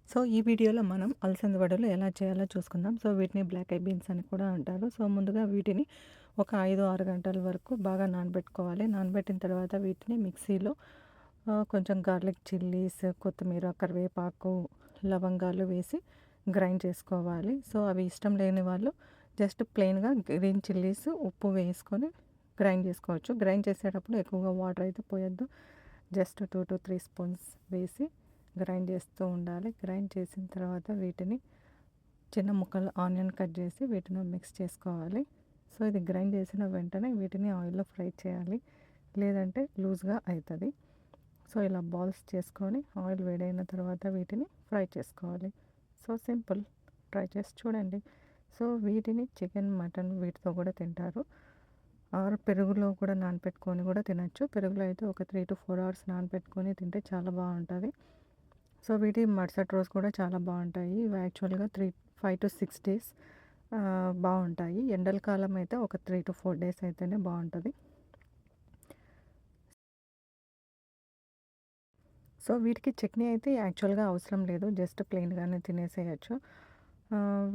So, ఈ వీడియోలో మనం అలసంద వడలు ఎలా చేయాలో చూసుకుందాం. సో, వీటిని బ్లాక్ ఐ బీన్స్ అని కూడా అంటారు. సో, ముందుగా వీటిని ఒక 5, 6 గంటల వరకు బాగా నానబెట్టుకోవాలి. నానబెట్టిన తర్వాత వీటిని మిక్సీలో కొంచెం గార్లిక్ చిల్లీస్, కొత్తిమీర, కరివేపాకు, లవంగాలు వేసి గ్రైండ్ చేసుకోవాలి. సో, అవి ఇష్టం లేని వాళ్ళు జస్ట్ ప్లెయిన్‌గా గ్రీన్ చిల్లీస్, ఉప్పు వేసుకొని గ్రైండ్ చేసుకోవచ్చు. గ్రైండ్ చేసేటప్పుడు ఎక్కువగా వాటర్ అయితే పోయొద్దు. జస్ట్ 2-3 స్పూన్స్ వేసి గ్రైండ్ చేస్తూ ఉండాలి. గ్రైండ్ చేసిన తర్వాత వీటిని చిన్న ముక్కలు ఆనియన్ కట్ చేసి వీటిని మిక్స్ చేసుకోవాలి. సో, ఇది గ్రైండ్ చేసిన వెంటనే వీటిని ఆయిల్‌లో ఫ్రై చేయాలి. లేదంటే లూజ్‌గా అవుతుంది. సో, ఇలా బాల్స్ చేసుకొని ఆయిల్ వేడైన తర్వాత వీటిని ఫ్రై చేసుకోవాలి. So simple. ట్రై చేసి చూడండి. సో, వీటిని చికెన్, మటన్ వీటితో కూడా తింటారు. ఆర్ పెరుగులో కూడా నానపెట్టుకొని కూడా తినొచ్చు. పెరుగులో అయితే ఒక 3-4 అవర్స్ నానపెట్టుకొని తింటే చాలా బాగుంటుంది. సో, వీటి మరుసటి రోజు కూడా చాలా బాగుంటాయి. ఇవి యాక్చువల్‌గా 5-6 డేస్ బాగుంటాయి. ఎండల కాలం అయితే ఒక 3-4 డేస్ అయితేనే బాగుంటుంది. సో, వీటికి చట్నీ అయితే యాక్చువల్‌గా అవసరం లేదు. జస్ట్ ప్లెయిన్‌గానే తినేసేయచ్చు.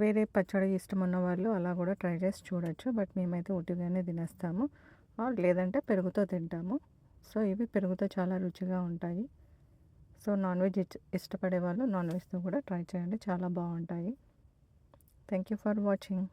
వేరే పచ్చడి ఇష్టం ఉన్న వాళ్ళు అలా కూడా ట్రై చేసి చూడొచ్చు. బట్ మేమైతే ఉట్టిగానే తినేస్తాము. ఆర్ లేదంటే పెరుగుతో తింటాము. సో, ఇవి పెరుగుతో చాలా రుచిగా ఉంటాయి. సో, నాన్ వెజ్ ఇష్టపడే వాళ్ళు నాన్ వెజ్‌తో కూడా ట్రై చేయండి. చాలా బాగుంటాయి. Thank you for watching.